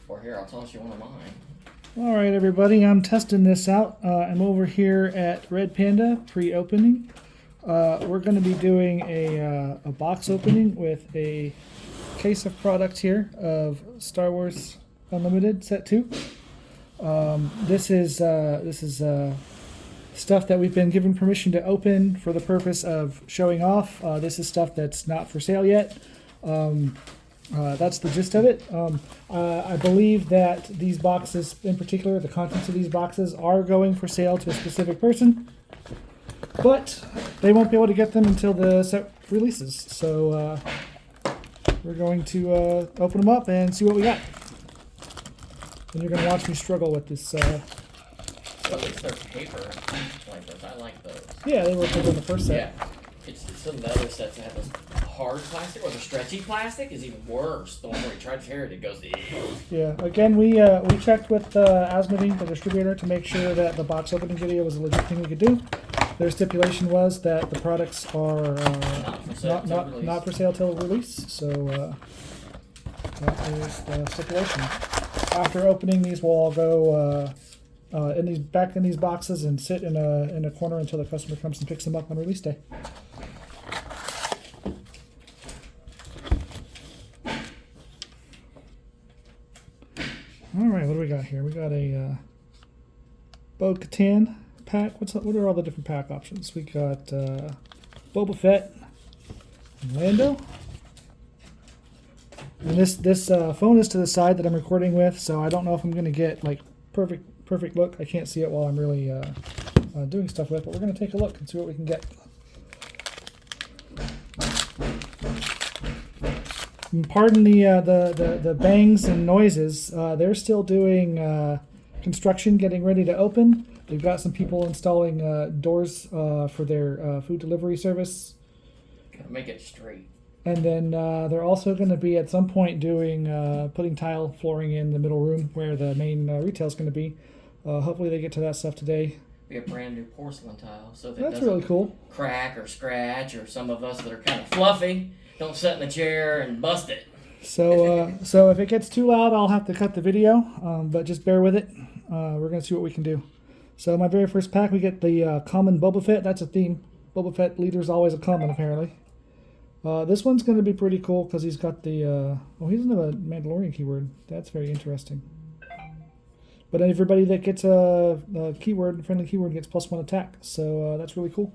Or here, I'll toss you one of mine. All right, everybody, I'm testing this out. I'm over here at Red Panda pre-opening. We're going to be doing a box opening with a case of product here of Star Wars Unlimited Set 2. This is stuff that we've been given permission to open for the purpose of showing off. This is stuff that's not for sale yet. That's the gist of it. I believe that these boxes, in particular, the contents of these boxes, are going for sale to a specific person, but they won't be able to get them until the set releases. So we're going to open them up and see what we got. And you're going to watch me struggle with this. At least they're paper like those. I like those. Yeah, they were paper in the first set. Yeah. It's some of the other sets that have this hard plastic or the stretchy plastic is even worse. The one where you try to tear it, it goes. Yeah. Again, we checked with Asmodee, the distributor, to make sure that the box opening video was a legit thing we could do. Their stipulation was that the products are not for sale till release. So that is the stipulation. After opening these, we'll all go back in these boxes and sit in a corner until the customer comes and picks them up on release day. All right, what do we got here? We got a Bo-Katan pack. What are all the different pack options? We got Boba Fett and Lando. And this phone is to the side that I'm recording with, so I don't know if I'm going to get like perfect look. I can't see it while I'm really doing stuff with, but we're going to take a look and see what we can get. And pardon the bangs and noises. They're still doing construction, getting ready to open. They've got some people installing doors for their food delivery service. Gotta make it straight. And then they're also going to be at some point doing putting tile flooring in the middle room where the main retail is going to be. Hopefully they get to that stuff today. Be a brand new porcelain tile, so that That's doesn't really cool. crack or scratch, or some of us that are kind of fluffy don't sit in the chair and bust it. So if it gets too loud, I'll have to cut the video, but just bear with it. We're going to see what we can do. So my very first pack, we get the common Boba Fett. That's a theme. Boba Fett leader's always a common, apparently. This one's going to be pretty cool because he's got the... he doesn't have a Mandalorian keyword. That's very interesting. But everybody that gets a friendly keyword gets +1 attack. So that's really cool.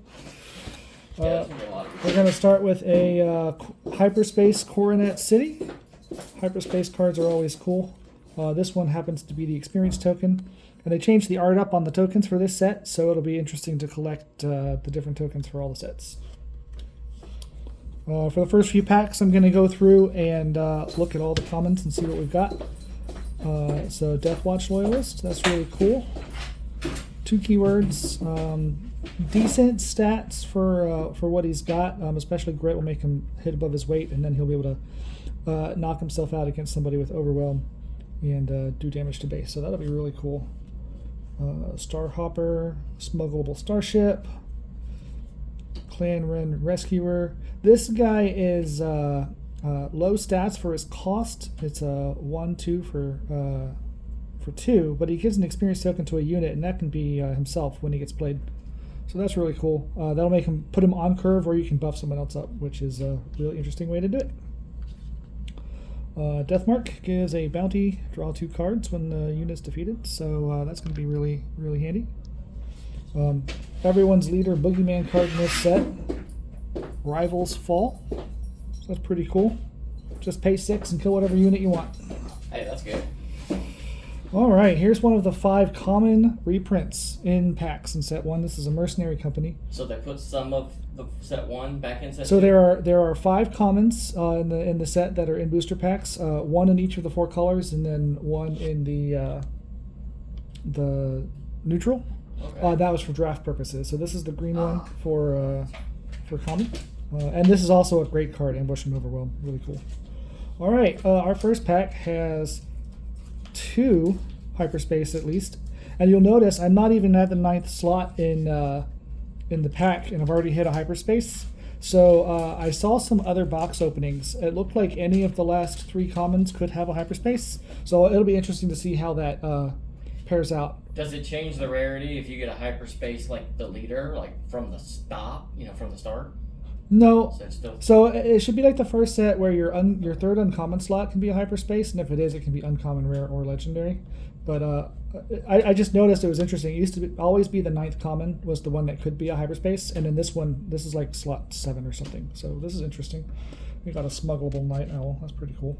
Yeah, that's gonna be a lot of We're going to start with a Hyperspace Coronet City. Hyperspace cards are always cool. This one happens to be the experience token. And they changed the art up on the tokens for this set, so it'll be interesting to collect the different tokens for all the sets. For the first few packs, I'm going to go through and look at all the commons and see what we've got. So Deathwatch Loyalist, that's really cool. 2 keywords. Decent stats for what he's got, especially Grit will make him hit above his weight, and then he'll be able to knock himself out against somebody with Overwhelm and do damage to base. So that'll be really cool. Starhopper, Smuggleable Starship, Clan Ren Rescuer. This guy is low stats for his cost. It's a 1/2 for 2, but he gives an experience token to a unit, and that can be himself when he gets played. So that's really cool. That'll make him put him on curve, or you can buff someone else up, which is a really interesting way to do it. Deathmark gives a bounty, draw 2 cards when the unit's defeated, so that's going to be really, really handy. Everyone's leader Boogeyman card in this set, Rivals Fall. So that's pretty cool. Just pay 6 and kill whatever unit you want. Hey, that's good. Alright, here's one of the 5 common reprints in packs in set 1. This is a Mercenary Company. So they put some of the set 1 back in set 2? So there are 5 commons in the set that are in booster packs. 1 in each of the 4 colors, and then 1 in the neutral. Okay. That was for draft purposes. So this is the green one for common. And this is also a great card, Ambush and Overwhelm. Really cool. Alright, our first pack has 2 hyperspace at least. And you'll notice I'm not even at the 9th slot in the pack, and I've already hit a hyperspace. So I saw some other box openings. It looked like any of the last 3 commons could have a hyperspace. So it'll be interesting to see how that pairs out. Does it change the rarity if you get a hyperspace like the leader, like from the from the start? No. So it's still. So it should be like the first set where your third uncommon slot can be a hyperspace, and if it is, it can be uncommon, rare, or legendary. But I just noticed it was interesting. It used to always be the 9th common was the one that could be a hyperspace, and in this one, this is like slot 7 or something. So this is interesting. We got a smuggleable night owl. That's pretty cool.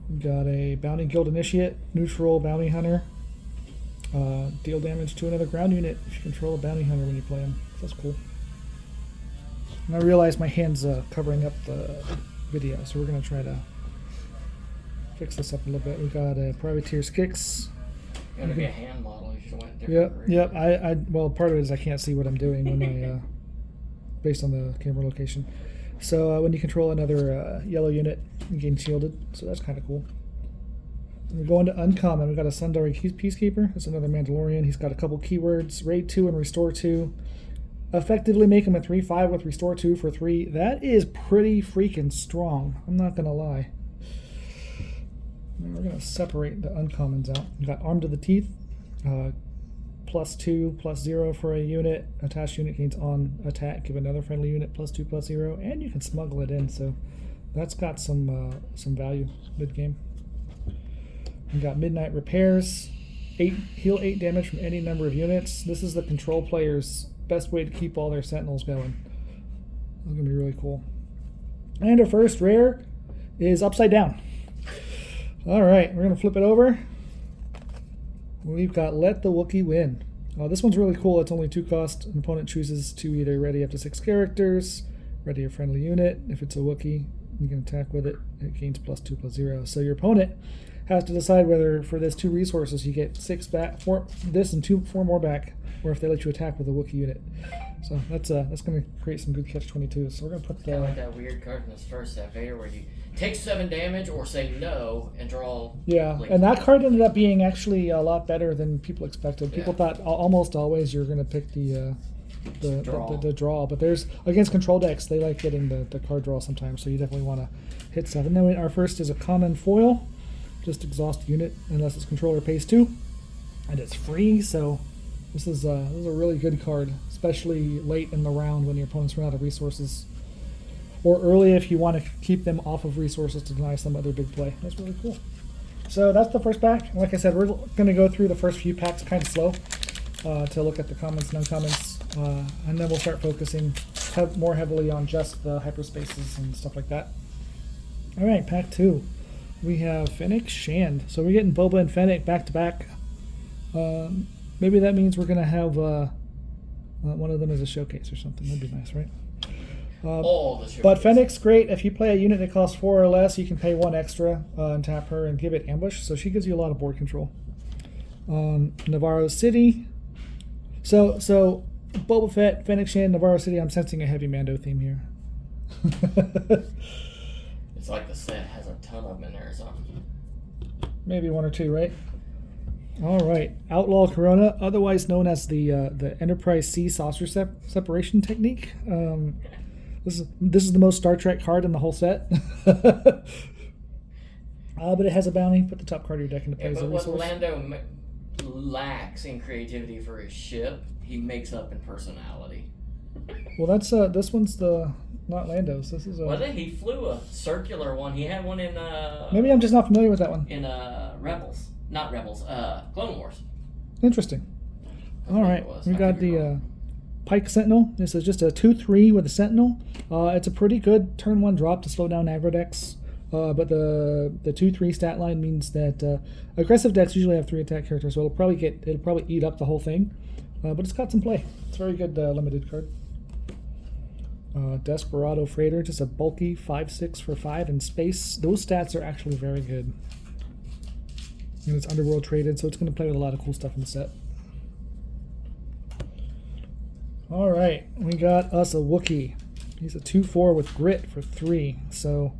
We got a bounty guild initiate, neutral bounty hunter. Deal damage to another ground unit if you control a bounty hunter when you play him. That's cool. And I realize my hand's covering up the video, so we're going to try to fix this up a little bit. We got a Privateer Skix. Gotta be a hand model. You should have went different. Yep. Well, part of it is I can't see what I'm doing when I, based on the camera location. So when you control another yellow unit, you gain shielded. So that's kind of cool. And we're going to uncommon. We got a Sundari Peacekeeper. That's another Mandalorian. He's got a couple keywords: Raid 2 and Restore 2. Effectively make him a 3/5 with Restore 2 for 3. That is pretty freaking strong. I'm not gonna lie. And we're gonna separate the uncommons out. We got Armed to the Teeth, +2, +0 for a unit. Attached unit gains on attack. Give another friendly unit +2, +0, and you can smuggle it in. So that's got some value mid game. We got Midnight Repairs. Heal 8 damage from any number of units. This is the control player's best way to keep all their sentinels going. That's gonna be really cool. And our first rare is Upside Down. All right, we're gonna flip it over. We've got Let the Wookiee Win. This one's really cool. It's only 2 cost. An opponent chooses to either ready up to 6 characters, ready a friendly unit. If it's a Wookiee, you can attack with it. It gains +2, +0. So your opponent has to decide whether for this 2 resources you get 6 back, 4 this and 4 more back, or if they let you attack with a Wookiee unit. So that's going to create some good catch-22s. So we're going to put kind of like that weird card in this first set, Vader, where you take 7 damage or say no and draw. Yeah, and that card ended up being actually a lot better than people expected. People thought almost always you're going to pick the draw, but there's against control decks they like getting the card draw sometimes. So you definitely want to hit 7. Then our first is a common foil. Just exhaust unit unless its controller pays 2, and it's free. So this is a really good card, especially late in the round when your opponents run out of resources, or early if you want to keep them off of resources to deny some other big play. That's really cool. So that's the first pack. And like I said, we're going to go through the first few packs kind of slow to look at the commons and uncommons, and then we'll start focusing more heavily on just the hyperspaces and stuff like that. All right, pack 2. We have Fennec Shand. So we're getting Boba and Fennec back to back. Maybe that means we're going to have one of them as a showcase or something. That'd be nice, right? But Fennec's great. If you play a unit that costs 4 or less, you can pay 1 extra and tap her and give it ambush. So she gives you a lot of board control. Navarro City. So Boba Fett, Fennec Shand, Navarro City. I'm sensing a heavy Mando theme here. It's like the set has a ton of them in there or something. Maybe 1 or 2, right? All right, Outlaw Corona, otherwise known as the Enterprise C saucer separation technique. This is the most Star Trek card in the whole set. But it has a bounty. Put the top card of your deck into play as a resource. What Lando lacks in creativity for his ship, he makes up in personality. Well, that's this one's not Lando's. This is He flew a circular one. He had one in maybe I'm just not familiar with that one. In Rebels. Not Rebels, Clone Wars. Interesting. All right, we got the Pike Sentinel. This is just a 2/3 with a Sentinel. It's a pretty good turn 1 drop to slow down aggro decks. But the 2/3 stat line means that aggressive decks usually have 3 attack characters, so it'll probably eat up the whole thing. But it's got some play. It's a very good limited card. Desperado Freighter, just a bulky 5/6 for 5 in space. Those stats are actually very good. And it's underworld traded, so it's going to play with a lot of cool stuff in the set. All right, we got us a Wookiee. He's a 2/4 with grit for 3. So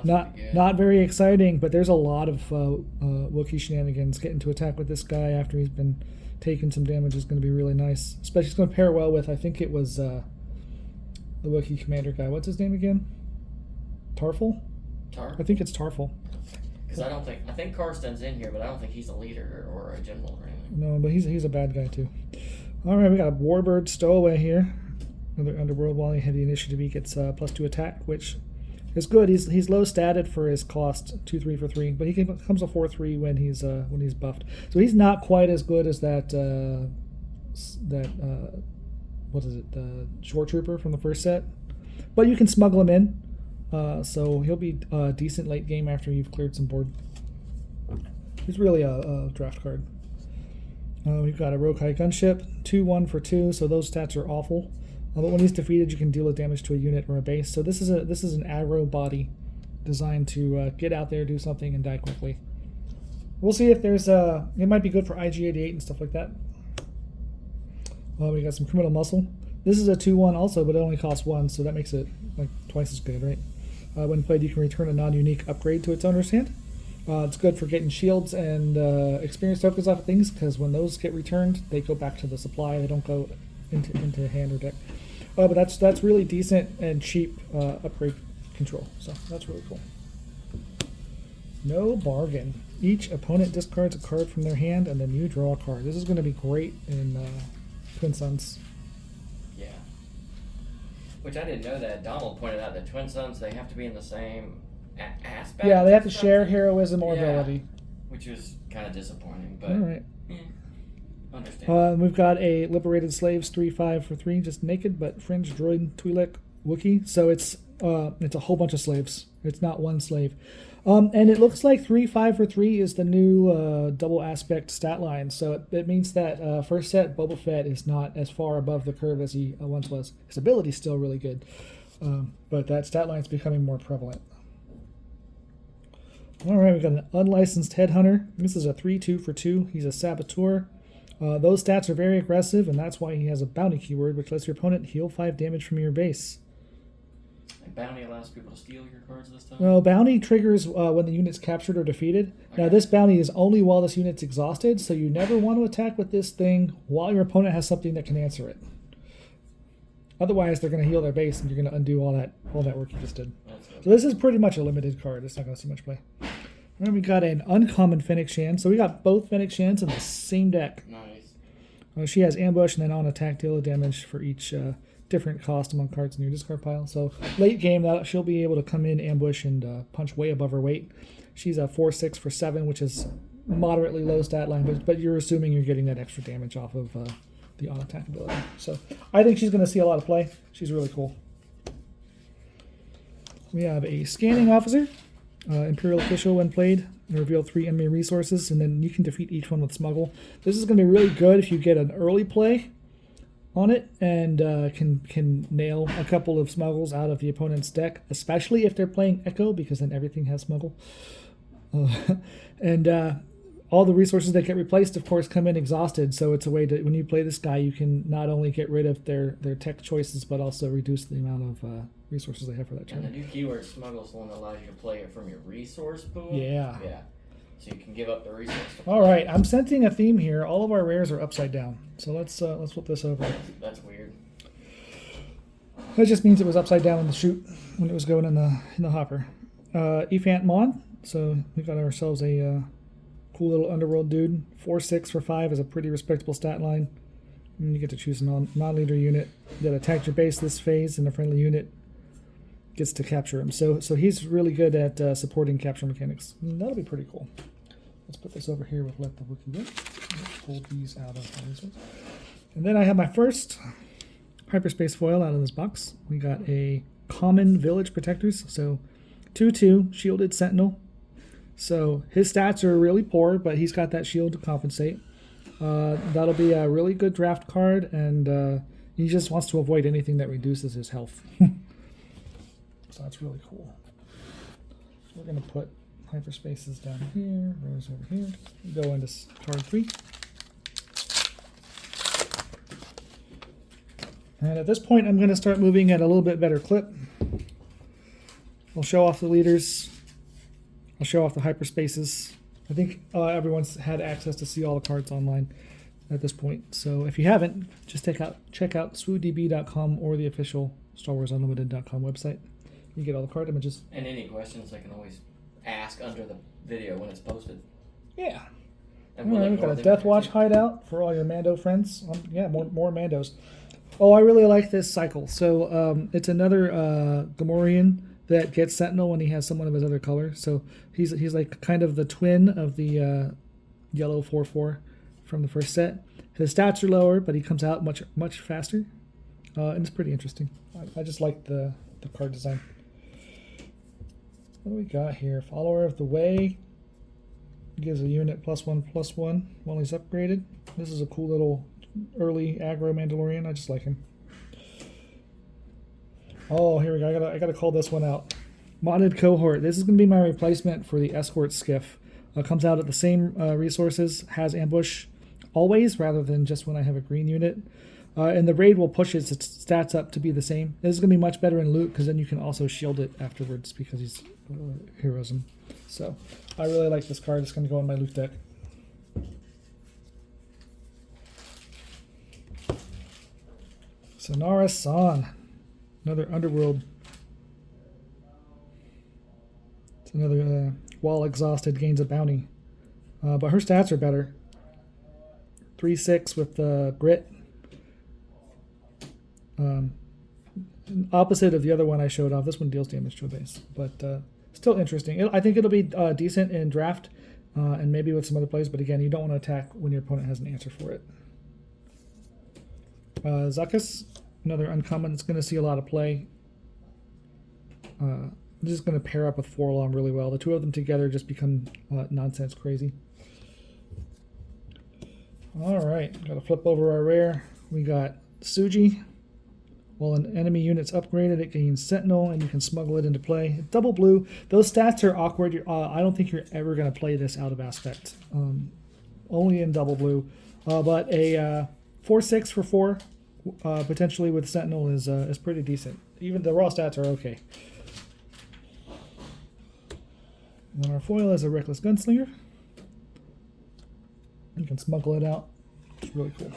not very exciting, but there's a lot of Wookiee shenanigans. Getting to attack with this guy after he's been taking some damage is going to be really nice. Especially it's going to pair well with, I think it was the the Wookiee commander guy. What's his name again? Tarful? Tar? I think it's Tarful. Because I think Karsten's in here, but I don't think he's a leader or a general or anything. No, but he's a bad guy too. All right, we got a Warbird Stowaway here. Another Underworld Wally Heavy Initiative. He gets +2 attack, which is good. He's low statted for his cost, 2/3 for 3, but he comes a 4/3 when he's buffed. So he's not quite as good as that what is it, the Shore Trooper from the first set, but you can smuggle him in. So he'll be a decent late game after you've cleared some board. He's really a draft card. We've got a Rokai Gunship, 2/1 for 2, so those stats are awful. But when he's defeated, you can deal a damage to a unit or a base. So this is an aggro body designed to get out there, do something, and die quickly. We'll see if there's it might be good for IG-88 and stuff like that. We got some Criminal Muscle. This is a 2/1 also, but it only costs 1, so that makes it like twice as good, right? When played, you can return a non-unique upgrade to its owner's hand. It's good for getting shields and experience tokens off of things, because when those get returned, they go back to the supply. They don't go into hand or deck. But that's really decent and cheap upgrade control. So that's really cool. No bargain. Each opponent discards a card from their hand, and then you draw a card. This is going to be great in Twin Suns. Yeah. Which I didn't know that. Donald pointed out that Twin Suns, they have to be in the same aspect. Yeah, they have to share heroism or ability. Which was kind of disappointing, but all right. Understand. We've got a Liberated Slaves 3/5 for 3, just naked, but Fringe Droid Twi'lek Wookiee. So it's a whole bunch of slaves. It's not one slave. And it looks like 3/5 for 3 is the new double aspect stat line. So it means that first set Boba Fett is not as far above the curve as he once was. His ability's still really good, but that stat line is becoming more prevalent. All right, we've got an Unlicensed Headhunter. This is a 3/2 for 2. He's a Saboteur. Those stats are very aggressive, and that's why he has a bounty keyword, which lets your opponent heal 5 damage from your base. And bounty allows people to steal your cards this time? No, bounty triggers when the unit's captured or defeated. Okay. Now, this bounty is only while this unit's exhausted, so you never want to attack with this thing while your opponent has something that can answer it. Otherwise, they're going to heal their base, and you're going to undo all that work you just did. So this is pretty much a limited card. It's not going to see much play. And then we got an uncommon Fennec Shan. So we got both Fennec Shans in the same deck. Nice. She has ambush and then on attack deal damage for each different cost among cards in your discard pile. So late game, she'll be able to come in, ambush, and punch way above her weight. She's a 4/6 for 7, which is moderately low stat line, but you're assuming you're getting that extra damage off of the on attack ability. So I think she's going to see a lot of play. She's really cool. We have a Scanning Officer. Imperial Official when played. Reveal 3 enemy resources, and then you can defeat each one with Smuggle. This is going to be really good if you get an early play on it and can nail a couple of Smuggles out of the opponent's deck, especially if they're playing Echo, because then everything has Smuggle. And all the resources that get replaced, of course, come in exhausted, so it's a way to, when you play this guy, you can not only get rid of their tech choices, but also reduce the amount of resources they have for that turn. And the new keyword Smuggle is the one that allows you to play it from your resource pool. Yeah. Yeah. So you can give up the resource. All right, I'm sensing a theme here. All of our rares are upside down, so let's flip this over. That's weird. That just means it was upside down in the chute when it was going in the hopper. Ephant Mon. So we got ourselves a cool little underworld dude. 4/6 for 5 is a pretty respectable stat line. And you get to choose a non-leader unit that attacks your base this phase, and a friendly unit gets to capture him. So he's really good at supporting capture mechanics. And that'll be pretty cool. Let's put this over here with Let the Wookiee Work. Let's pull these out of the resource. And then I have my first hyperspace foil out of this box. We got a common Village Protectors. So 2/2 shielded sentinel. So his stats are really poor, but he's got that shield to compensate. That'll be a really good draft card, and he just wants to avoid anything that reduces his health. So that's really cool. We're going to put hyperspaces down here, rows over here. Go into card 3. And at this point, I'm going to start moving at a little bit better clip. I'll show off the leaders. I'll show off the hyperspaces. I think everyone's had access to see all the cards online at this point. So if you haven't, just check out swoodb.com or the official StarWarsUnlimited.com website. You get all the card images. And any questions, they can always ask under the video when it's posted. Yeah. And All right, we've ignore got a them Death if we Watch see- hideout for all your Mando friends. Yeah, more Mandos. Oh, I really like this cycle. So it's another Gamorrean that gets Sentinel when he has someone of his other color. So he's like kind of the twin of the yellow 4/4 from the first set. His stats are lower, but he comes out much faster, and it's pretty interesting. I just like the card design. What do we got here? Follower of the Way. Gives a unit +1/+1 while he's upgraded. This is a cool little early aggro Mandalorian. I just like him. Oh, here we go. I gotta call this one out. Modded Cohort. This is gonna be my replacement for the Escort Skiff. Comes out at the same resources, has ambush always rather than just when I have a green unit. And the raid will push its stats up to be the same. This is gonna be much better in loot because then you can also shield it afterwards because he's heroism. So I really like this card. It's going to go in my loot deck. Sonara San. Another Underworld. It's another while exhausted gains a bounty. But her stats are better. 3/6 with grit. Opposite of the other one I showed off. This one deals damage to a base. But still interesting. I think it'll be decent in draft and maybe with some other plays. But again, you don't want to attack when your opponent has an answer for it. Zuckuss, another uncommon that's going to see a lot of play. This is going to pair up with Forlom really well. The two of them together just become nonsense crazy. All right, got to flip over our rare. We got Suji. While an enemy unit's upgraded, it gains Sentinel, and you can smuggle it into play. Double blue. Those stats are awkward. I don't think you're ever going to play this out of aspect. Only in double blue. But a 4/6 for 4, potentially with Sentinel, is pretty decent. Even the raw stats are okay. And then our foil is a Reckless Gunslinger. You can smuggle it out. It's really cool.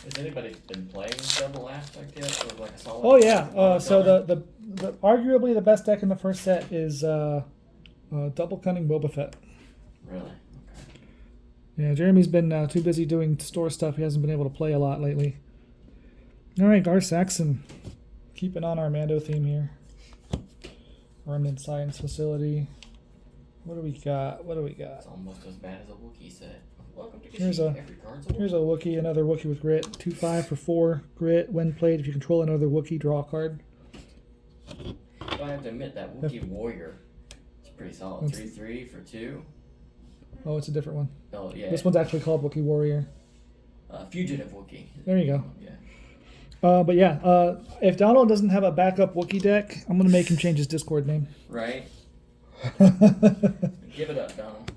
Has anybody been playing double aspect yet? Or like a solid Oh yeah. So the arguably the best deck in the first set is Double Cunning Boba Fett. Really? Okay. Yeah, Jeremy's been too busy doing store stuff. He hasn't been able to play a lot lately. All right, Gar Saxon, keeping on our Mando theme here. Remnant Science Facility. What do we got? It's almost as bad as a Wookiee set. Welcome to Here's Kashyyyk. Every card's a Here's a Wookiee, another Wookiee with grit. 2/5 for 4 grit. When played, if you control another Wookiee, draw a card. But I have to admit that Wookiee Warrior is pretty solid. That's- 3/3 for 2. Oh, it's a different one. Oh yeah. This one's actually called Wookiee Warrior. Fugitive Wookiee. There you go. Yeah. But yeah, if Donald doesn't have a backup Wookiee deck, I'm gonna make him change his Discord name. Right. Give it up, Donald.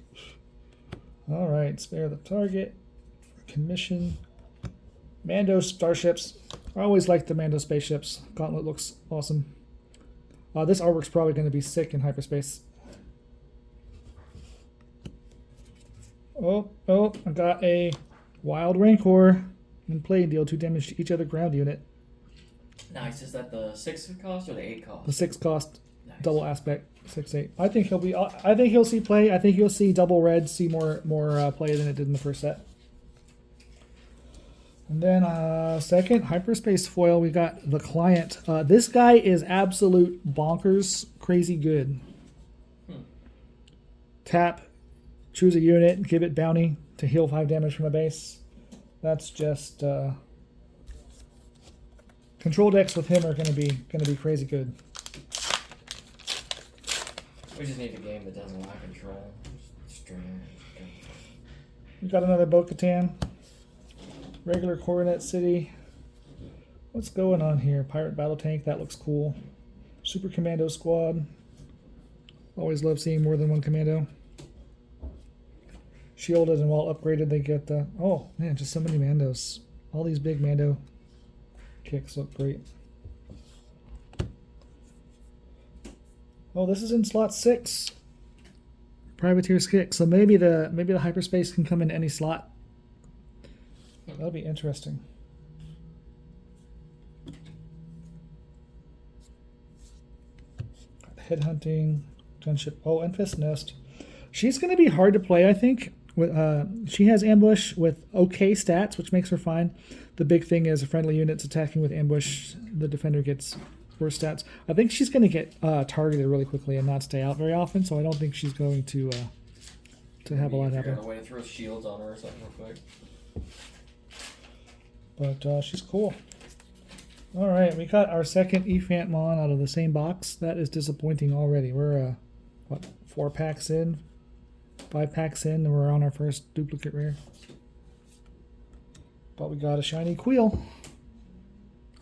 All right, spare the target. Commission. Mando starships. I always like the Mando spaceships. Gauntlet looks awesome. This artwork's probably going to be sick in hyperspace. Oh, I got a Wild Rancor. In play, deal 2 damage to each other ground unit. Nice. Is that the 6 cost or the 8 cost? The 6 cost, Nice. double aspect, 6/8. I think he'll see play. I think you'll see double red see more play than it did in the first set. And then second hyperspace foil, we got the Client. This guy is absolute bonkers, crazy good. Tap, choose a unit, give it bounty to heal 5 damage from a base. That's just control decks with him are gonna be crazy good. We just need a game that doesn't lack control. Strange. We got another Bo-Katan. Regular Coronet City. What's going on here? Pirate Battle Tank, that looks cool. Super Commando Squad. Always love seeing more than one commando. Shielded and while upgraded they get oh man, just so many Mandos. All these big Mando kicks look great. Oh, this is in slot 6. Privateer's Kick. So maybe the hyperspace can come in any slot. That'll be interesting. Headhunting, Gunship. Oh, Enfest Nest. She's going to be hard to play, I think. She has Ambush with okay stats, which makes her fine. The big thing is a friendly unit's attacking with Ambush, the defender gets worse stats. I think she's going to get targeted really quickly and not stay out very often, so I don't think she's going to have a lot happen. A way to throw shields on her or something real quick. But she's cool. All right, we got our second Ephant Mon out of the same box. That is disappointing already. We're, 4 packs in? 5 packs in, and we're on our first duplicate rare. But we got a shiny Queel.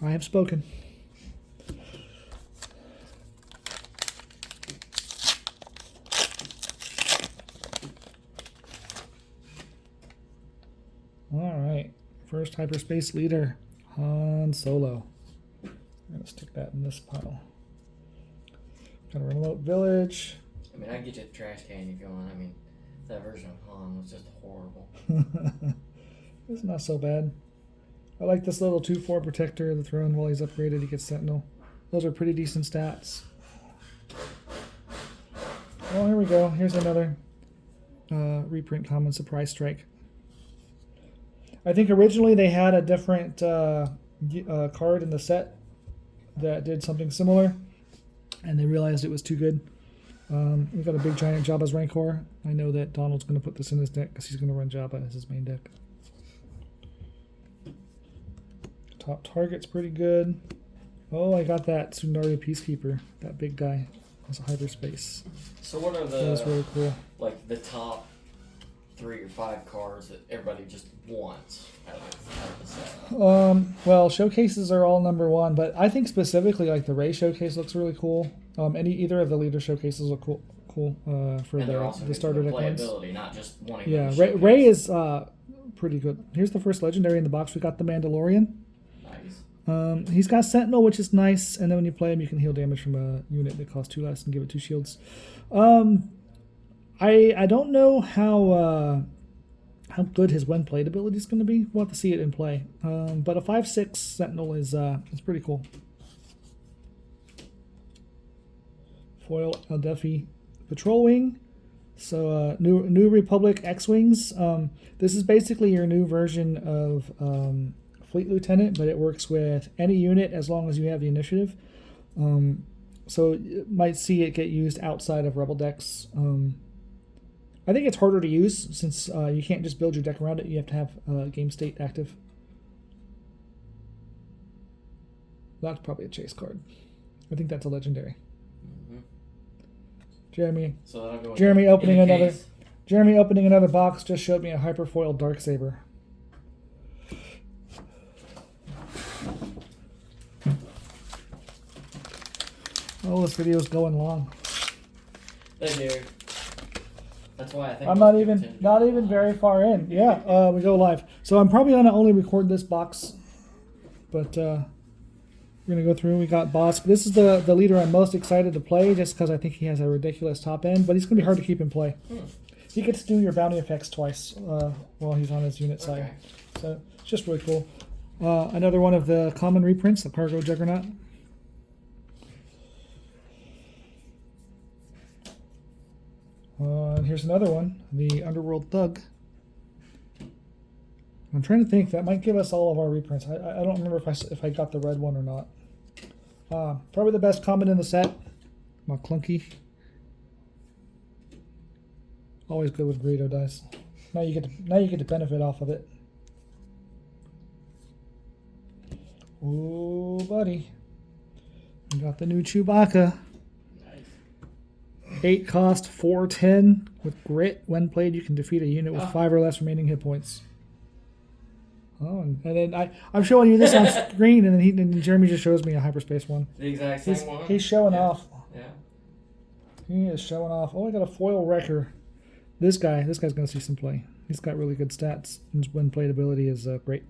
I have spoken. All right, first hyperspace leader, Han Solo. I'm gonna stick that in this pile. Got a remote village. I mean, I can get you the trash can if you want. I mean, that version of Han was just horrible. It's not so bad. I like this little 2/4 protector of the throne. While he's upgraded, he gets Sentinel. Those are pretty decent stats. Oh, here we go. Here's another reprint common surprise strike. I think originally they had a different card in the set that did something similar, and they realized it was too good. We've got a big giant Jabba's Rancor. I know that Donald's going to put this in his deck because he's going to run Jabba as his main deck. Top target's pretty good. Oh, I got that Sundari Peacekeeper, that big guy. It's a hyperspace. So what are That's really cool. like the top 3 or 5 cards that everybody just wants out of the set? Well, showcases are all number 1, but I think specifically like the Rey showcase looks really cool. Either of the leader showcases look cool for the starter deck ones. Playability, not just wanting. Yeah, Rey is pretty good. Here's the first legendary in the box. We got the Mandalorian. Nice. He's got Sentinel, which is nice, and then when you play him, you can heal damage from a unit that costs 2 less and give it 2 shields. I don't know how good his when played ability is going to be. We'll have to see it in play. But a 5/6 Sentinel is pretty cool. Foil Eldefi Patrol Wing. So New Republic X-Wings. This is basically your new version of Fleet Lieutenant, but it works with any unit as long as you have the initiative. So you might see it get used outside of Rebel decks. I think it's harder to use since you can't just build your deck around it. You have to have game state active. That's probably a chase card. I think that's a legendary. Jeremy. So that'll go Jeremy opening another. case. Jeremy opening another box just showed me a Hyperfoil Darksaber. Oh, this video's going long. They do. That's why I think I'm not even very far in. Yeah, we go live. So I'm probably gonna only record this box, but we're gonna go through. We got Bosk. This is the leader I'm most excited to play, just because I think he has a ridiculous top end, but he's gonna be hard to keep in play. He gets to do your bounty effects twice while he's on his unit side, so it's just really cool. Another one of the common reprints, the Cargo Juggernaut. And here's another one, the Underworld Thug. I'm trying to think. That might give us all of our reprints. I don't remember if I got the red one or not. Probably the best common in the set. Clunky. Always good with Greedo dice. Now you get to benefit off of it. Ooh, buddy. We got the new Chewbacca. 8 cost, 4/10 with grit. When played, you can defeat a unit with 5 or less remaining hit points. Oh, and then I'm showing you this on screen, and then Jeremy just shows me a hyperspace one. The exact same one. He's showing off. Yeah. He is showing off. Oh, I got a foil wrecker. This guy's gonna see some play. He's got really good stats. His when played ability is great.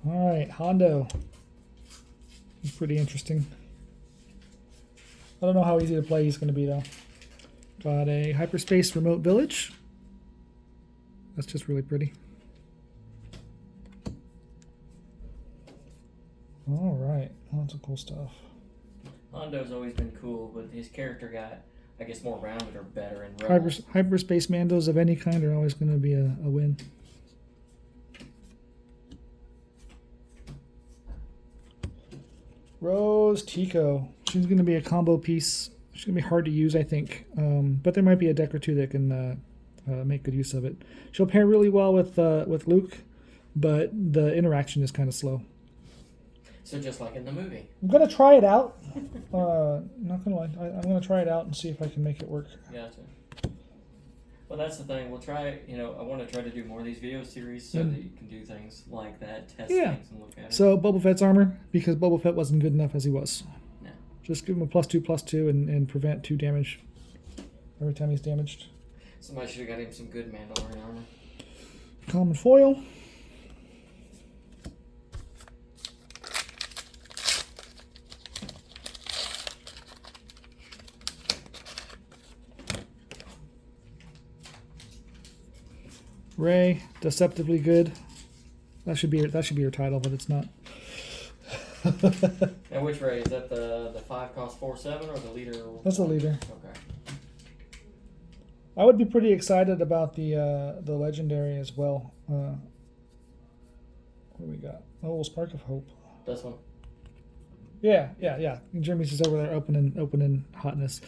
All right, Hondo. He's pretty interesting. I don't know how easy to play he's going to be, though. Got a Hyperspace Remote Village. That's just really pretty. All right, lots of cool stuff. Hondo's always been cool, but his character got, I guess, more rounded or better in Rebels. Hyperspace Mandos of any kind are always going to be a win. Rose Tico. She's going to be a combo piece. She's going to be hard to use, I think. But there might be a deck or two that can make good use of it. She'll pair really well with Luke, but the interaction is kind of slow. So just like in the movie. I'm going to try it out. Not going to lie. I'm going to try it out and see if I can make it work. Gotcha. Well, that's the thing. We'll try, I want to try to do more of these video series so that you can do things like that, test things and look at it. So Boba Fett's armor, because Boba Fett wasn't good enough as he was. No. Just give him a +2/+2 and prevent 2 damage every time he's damaged. Somebody should have got him some good Mandalorian armor. Common foil. Rey, deceptively good. That should be your title, but it's not. And which Rey? Is that the 5 cost 4/7 or the leader? That's the leader. Okay. I would be pretty excited about the legendary as well. What do we got? Oh, Spark of Hope. This one. Yeah. Jeremy's just over there opening hotness.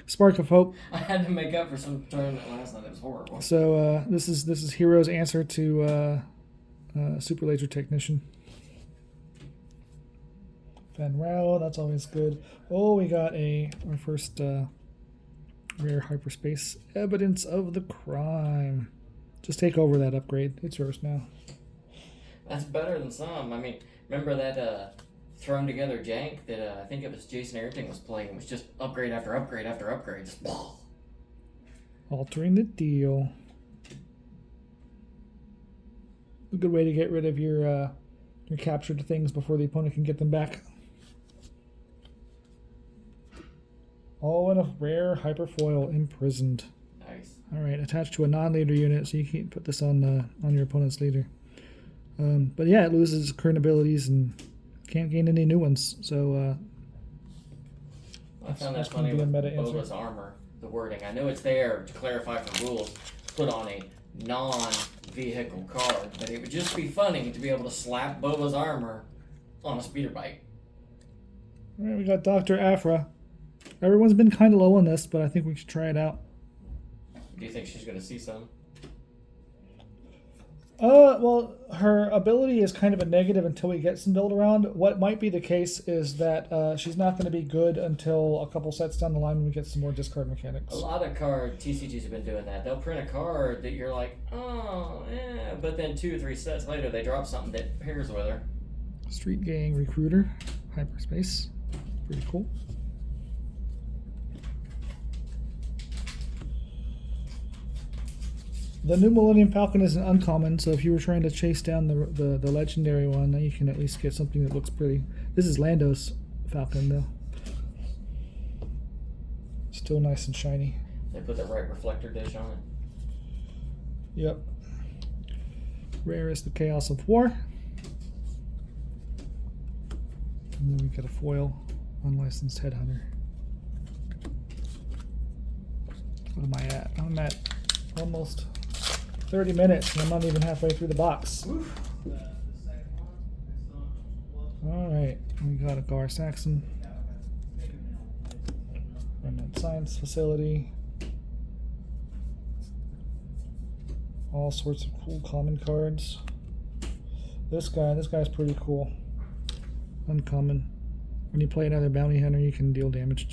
Spark of Hope. I had to make up for some tournament last night. It was horrible. So this is Hero's answer to Super Laser Technician. Van Rao, that's always good. Oh, we got our first rare hyperspace. Evidence of the Crime. Just take over that upgrade. It's yours now. That's better than some. I mean, remember that thrown together jank that I think it was Jason Ayrton was playing? It was just upgrade after upgrade after upgrade. Just altering the deal. A good way to get rid of your captured things before the opponent can get them back. All in a rare hyperfoil, Imprisoned. Nice. All right, attached to a non-leader unit, so you can't put this on your opponent's leader. But yeah, it loses current abilities and can't gain any new ones. So I found that funny with Boba's armor. The wording. I know it's there to clarify for rules. Put on a non-vehicle card, but it would just be funny to be able to slap Boba's armor on a speeder bike. All right, we got Dr. Aphra. Everyone's been kind of low on this, but I think we should try it out. Do you think she's going to see some? Well, her ability is kind of a negative until we get some build around. What might be the case is that she's not going to be good until a couple sets down the line when we get some more discard mechanics. A lot of TCGs have been doing that. They'll print a card that you're like, oh, yeah, but then 2 or 3 sets later they drop something that pairs with her. Street Gang Recruiter, hyperspace, pretty cool. The new Millennium Falcon is an uncommon, so if you were trying to chase down the legendary one, then you can at least get something that looks pretty. This is Lando's Falcon, though. Still nice and shiny. They put the right reflector dish on it. Yep. Rare is the Chaos of War. And then we get a foil, Unlicensed Headhunter. What am I at? I'm at almost 30 minutes, and I'm not even halfway through the box. Alright, we got a Gar Saxon. Remnant Science Facility. All sorts of cool common cards. This guy's pretty cool. Uncommon. When you play another bounty hunter, you can deal damage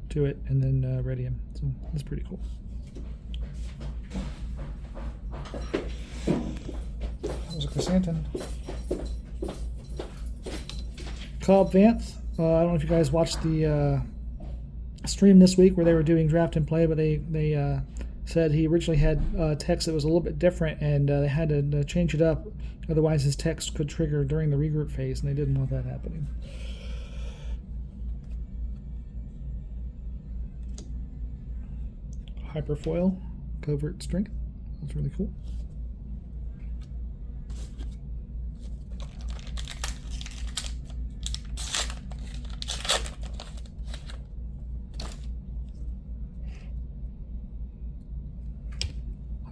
to it and then ready him. So that's pretty cool. That was a Chrysanthemum. Cobb Vanth. I don't know if you guys watched the stream this week where they were doing draft and play, but they said he originally had text that was a little bit different, and they had to change it up. Otherwise, his text could trigger during the regroup phase, and they didn't want that happening. Hyperfoil, Covert Strength. That's really cool.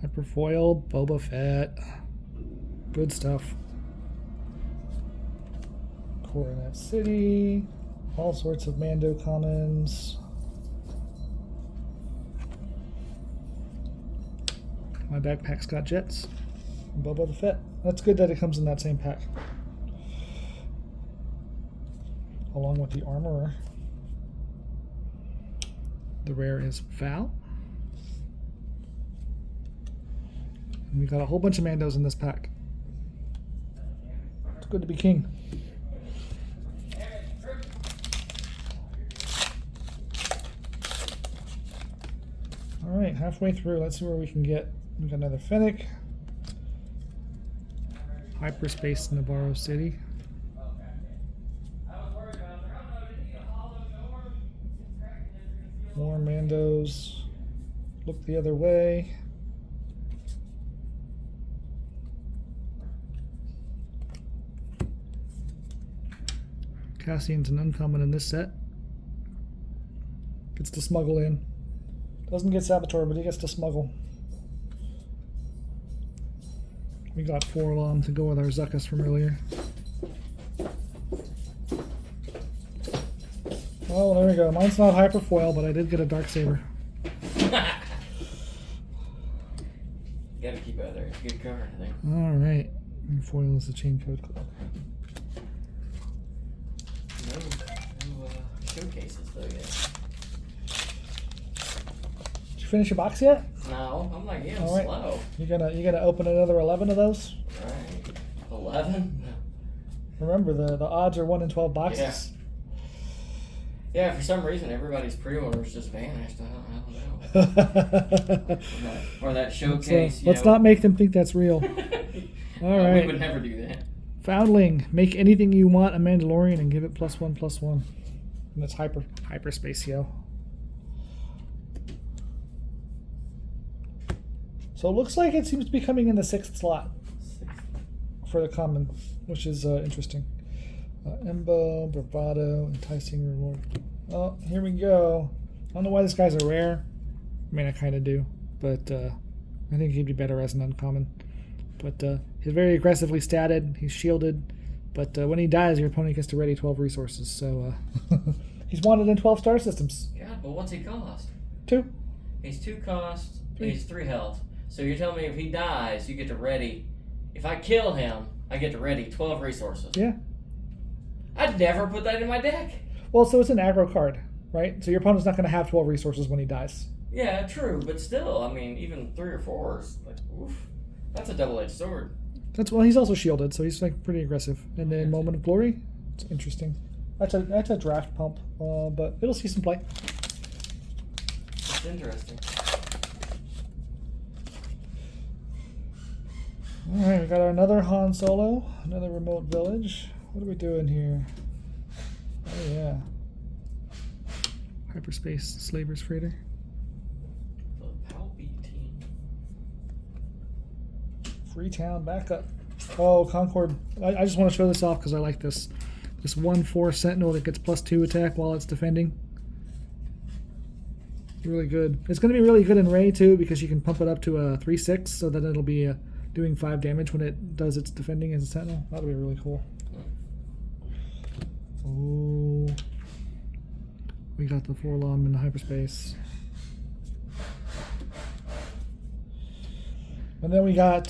Hyperfoil, Boba Fett. Good stuff. Coronet City. All sorts of Mando commons. My backpack's got jets. And Boba the Fett. That's good that it comes in that same pack. Along with the armorer. The rare is Val. And we got a whole bunch of Mandos in this pack. It's good to be king. Alright, halfway through. Let's see where we can get. We got another Fennec. Hyperspace Navarro City. More Mandos. Look the other way. Cassian's an uncommon in this set. Gets to smuggle in. Doesn't get Saboteur, but he gets to smuggle. We got 4 Lam to go with our Zuckuss from earlier. Oh, there we go. Mine's not Hyperfoil, but I did get a Darksaber. Gotta keep it out there. It's a good card, I think. Alright. Foil is the chain code club. No showcases though yet. Did you finish your box yet? No, I'm like, yeah, I'm All right. slow. You gonna open another 11 of those? Right. 11? Remember the odds are 1 in 12 boxes. Yeah, for some reason everybody's pre-orders just vanished. I don't know. Or that showcase. Let's not make them think that's real. All No, right. we would never do that. Foundling. Make anything you want a Mandalorian and give it +1/+1. And that's hyperspace, yo. So it looks like it seems to be coming in the 6th slot for the common, which is interesting. Embo, Bravado, Enticing Reward. Oh, here we go. I don't know why this guy's a rare. I mean, I kind of do, but I think he'd be better as an uncommon. But he's very aggressively statted. He's shielded, but when he dies, your opponent gets to ready 12 resources. So he's wanted in 12 star systems. Yeah, but what's he cost? 2. He's 2 cost. 3. He's 3 health. So you're telling me if he dies, you get to ready. If I kill him, I get to ready 12 resources. Yeah. I'd never put that in my deck. Well, so it's an aggro card, right? So your opponent's not going to have 12 resources when he dies. Yeah, true, but still, I mean, even 3 or 4 is like, oof. That's a double-edged sword. That's well. He's also shielded, so he's like pretty aggressive. And then Moment of Glory, it's interesting. That's a draft pump, but it'll see some play. It's interesting. All right, we got another Han Solo, another remote village. What are we doing here? Oh yeah, hyperspace slavers freighter. The Palpatine. Freetown backup. Oh, Concord. I just want to show this off because I like this. This 1/4 Sentinel that gets +2 attack while it's defending. Really good. It's going to be really good in Ray too because you can pump it up to a 3/6 so that it'll be doing 5 damage when it does its defending as a Sentinel. That'll be really cool. Oh, we got the 4 Lam in the hyperspace. And then we got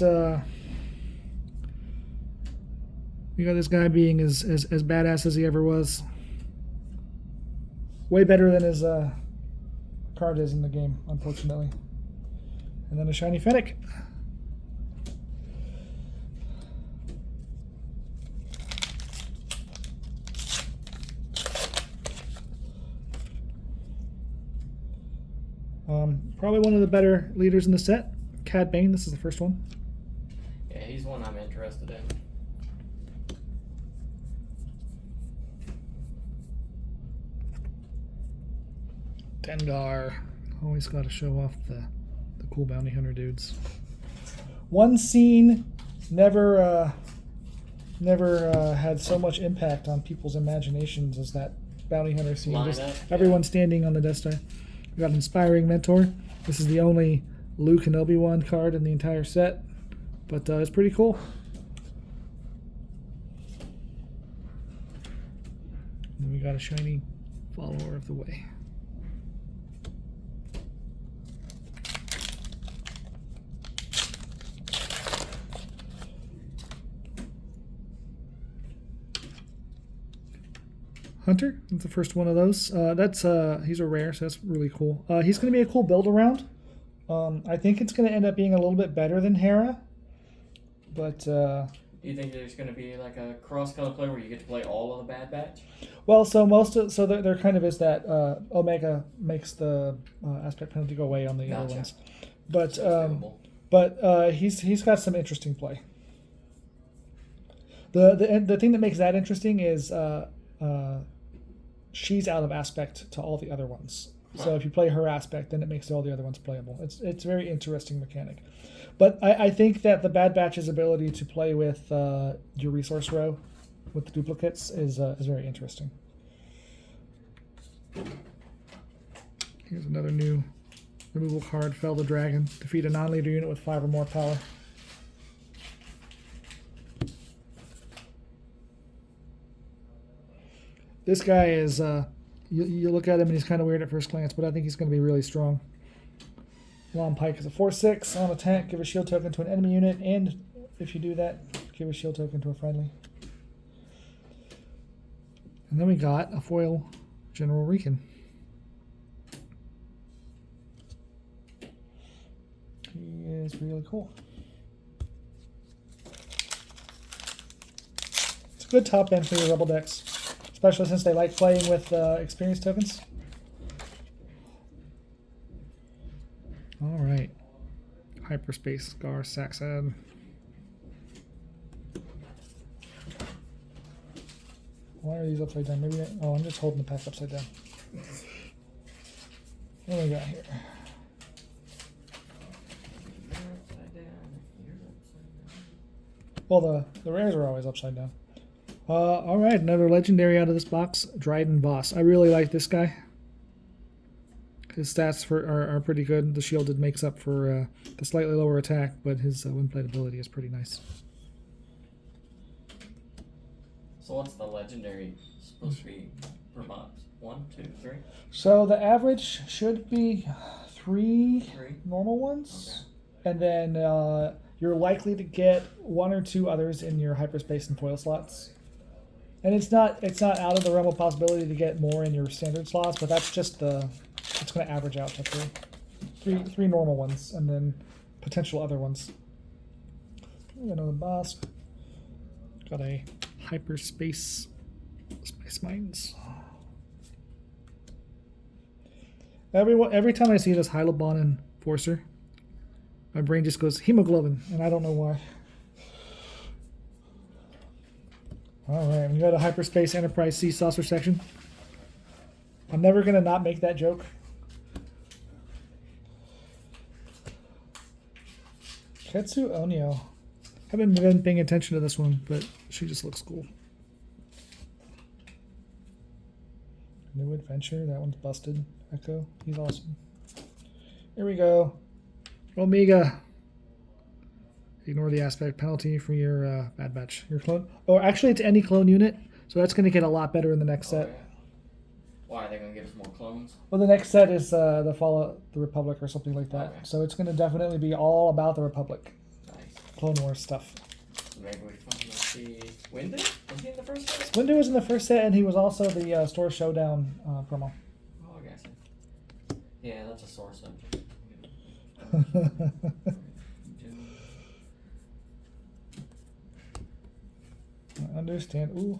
this guy being as badass as he ever was. Way better than his card is in the game, unfortunately. And then a shiny Fennec. Probably one of the better leaders in the set. Cad Bane, this is the first one. Yeah, he's one I'm interested in. Dengar. Always got to show off the cool bounty hunter dudes. one scene never had so much impact on people's imaginations as that bounty hunter scene. Line Just up, everyone standing on the Death Star. We got Inspiring Mentor. This is the only Luke and Obi-Wan card in the entire set, but it's pretty cool. And we got a shiny Follower of the Way. Hunter, that's the first one of those. He's a rare, so that's really cool. He's going to be a cool build around. I think it's going to end up being a little bit better than Hera, but Do you think there's going to be like a cross-color play where you get to play all of the Bad Batch? well, so there kind of is that Omega makes the aspect penalty go away on the other ones, but he's got some interesting play. The thing that makes that interesting is she's out of aspect to all the other ones. So if you play her aspect, then it makes all the other ones playable. It's a very interesting mechanic. But I think that the Bad Batch's ability to play with your resource row with the duplicates is very interesting. Here's another new removal card, Fell the Dragon. Defeat a non-leader unit with 5 or more power. This guy is, you look at him and he's kind of weird at first glance, but I think he's going to be really strong. Long Pike is a 4/6. On attack, give a shield token to an enemy unit, and if you do that, give a shield token to a friendly. And then we got a foil General Reekin. He is really cool. It's a good top end for your Rebel decks. Especially since they like playing with experience tokens. All right. Hyperspace Gar Saxon. Why are these upside down? Maybe I'm just holding the pack upside down. What do we got here? Well, the rares are always upside down. All right, another legendary out of this box, Dryden Voss. I really like this guy. His stats are pretty good. The shielded makes up for the slightly lower attack, but his windblade ability is pretty nice. So what's the legendary supposed to be per box? 1, 2, 3? So the average should be three normal ones, and then you're likely to get 1 or 2 others in your hyperspace and foil slots. And it's not out of the realm of possibility to get more in your standard slots, but that's just it's going to average out to three normal ones, and then potential other ones. We got another boss. Got a hyperspace Spice Mines. Every time I see this Hylobon and Forcer, my brain just goes hemoglobin, and I don't know why. All right, we got a Hyperspace Enterprise Sea Saucer section. I'm never going to not make that joke. Ketsu Onyo. Haven't been paying attention to this one, but she just looks cool. New Adventure, that one's busted. Echo, he's awesome. Here we go. Omega. Ignore the aspect penalty for your Bad Batch. Your clone. Or actually, it's any clone unit, so that's going to get a lot better in the next set. Yeah. Why are they going to give us more clones? Well, the next set is the Fall of the Republic or something like that. Okay. So it's going to definitely be all about the Republic. Nice. Clone Wars stuff. Maybe we finally see Windu? Was he in the first set? Windu was in the first set, and he was also the Store Showdown promo. Oh, I guess. Yeah, that's a sore subject. I understand. Ooh.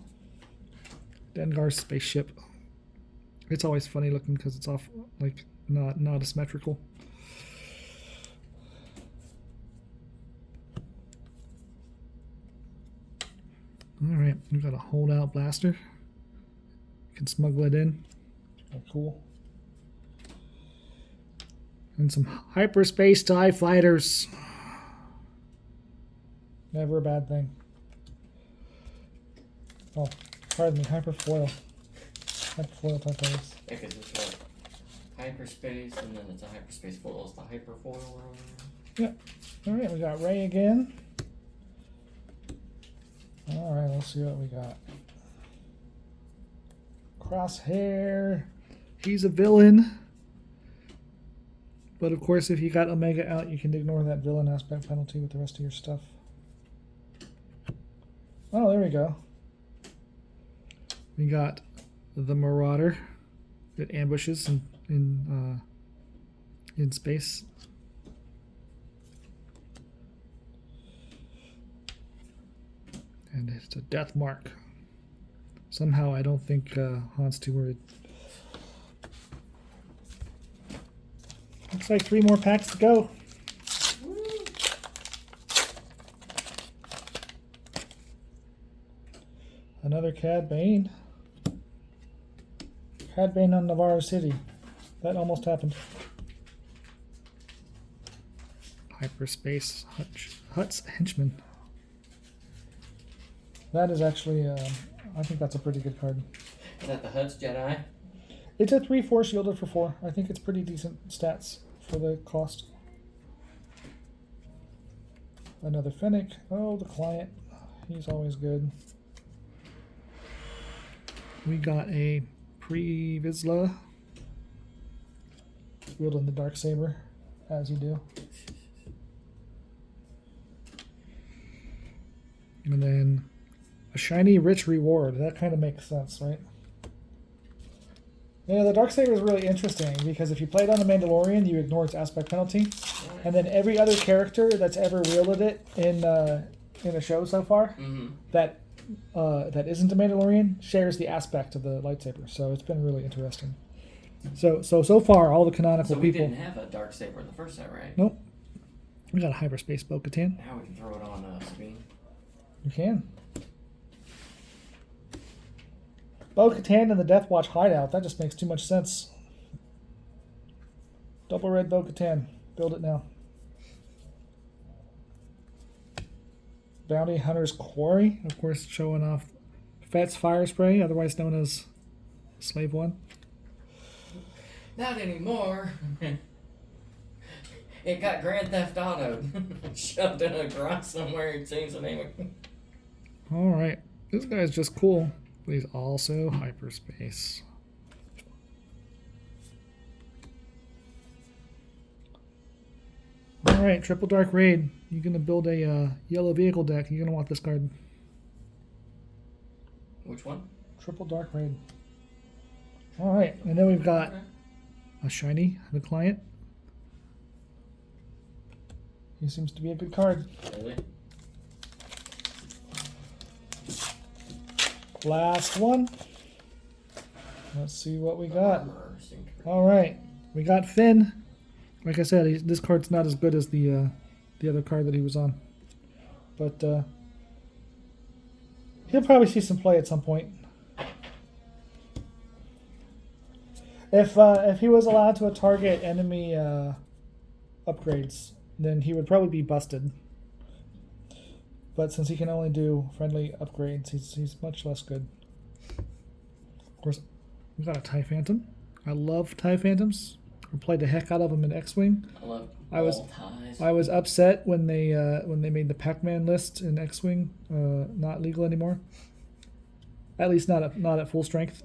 Dengar's spaceship. It's always funny looking because it's off, like, not asymmetrical. Alright, we've got a holdout blaster. You can smuggle it in. Oh, cool. And some hyperspace TIE fighters. Never a bad thing. Oh, pardon me, hyperfoil. Hyperfoil type of. Yeah, because it's what? Hyperspace, and then it's a hyperspace foil. It's the hyperfoil. Yep. Alright, we got Ray again. Alright, let's see what we got. Crosshair. He's a villain. But of course, if you got Omega out, you can ignore that villain aspect penalty with the rest of your stuff. Oh, there we go. We got the Marauder that ambushes in space. And it's a death mark. Somehow, I don't think Han's too worried. Looks like 3 more packs to go. Another Cad Bane. Cad Bane on Navarro City. That almost happened. Hyperspace Hut's Henchman. That is actually, I think that's a pretty good card. Is that the Hut's Jedi? It's a 3/4 shielded for 4. I think it's pretty decent stats for the cost. Another Fennec. Oh, the client. He's always good. We got a Pre-Vizsla. Wielding the Darksaber, as you do. And then a shiny rich reward. That kind of makes sense, right? Yeah, the Darksaber is really interesting because if you play it on the Mandalorian, you ignore its aspect penalty, and then every other character that's ever wielded it in a show so far that isn't a Mandalorian shares the aspect of the lightsaber. So it's been really interesting. So far, all the canonical we people. didn't have a Darksaber in the first set, right? Nope. We got a hyperspace Bo-Katan. Now we can throw it on Sabine. You can. Bo-Katan and the Death Watch hideout. That just makes too much sense. Double red Bo-Katan. Build it now. Bounty Hunter's Quarry. Of course, showing off Fett's Fire Spray, otherwise known as Slave One. Not anymore. It got Grand Theft Auto shoved in a garage somewhere and changed the name of. Alright. This guy's just cool. But he's also hyperspace. Alright, Triple Dark Raid. You're going to build a yellow vehicle deck. You're going to want this card. Which one? Triple Dark Raid. Alright, and then we've got a shiny, the client. He seems to be a good card. Really? Last one. Let's see what we got. Alright, we got Finn. Like I said, this card's not as good as the other card that he was on. But he'll probably see some play at some point. If he was allowed to target enemy upgrades, then he would probably be busted. But since he can only do friendly upgrades, he's much less good. Of course, we got a TIE Phantom. I love TIE Phantoms. I played the heck out of them in X-Wing. I was upset when they made the Pac-Man list in X-Wing not legal anymore. At least not at full strength.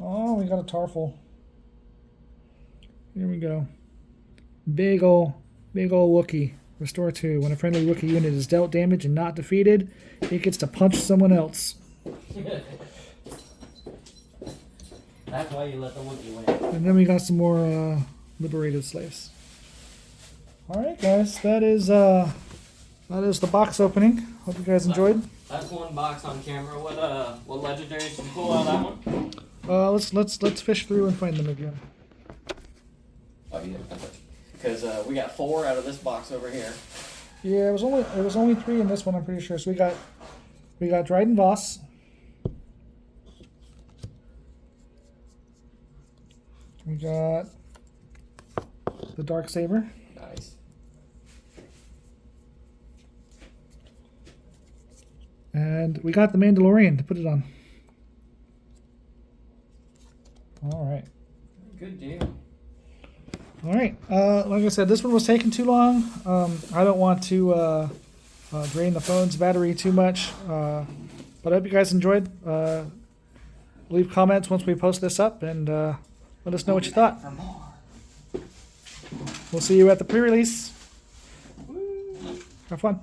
Oh, we got a Tarful. Here we go. Big ol' Wookiee. Restore 2. When a friendly Wookiee unit is dealt damage and not defeated, it gets to punch someone else. That's why you let the Wookiee win. And then we got some more liberated slaves. Alright guys, that is the box opening. Hope you guys enjoyed. That's one box on camera. What legendaries did you pull out of that one? Let's fish through and find them again. Oh, yeah, because we got 4 out of this box over here. Yeah, it was only 3 in this one. I'm pretty sure. So we got Dryden Voss. We got the Darksaber. And we got the Mandalorian to put it on. All right. Good deal. All right. Like I said, this one was taking too long. I don't want to drain the phone's battery too much. But I hope you guys enjoyed. Leave comments once we post this up, and let us know what you thought. We'll see you at the pre-release. Have fun.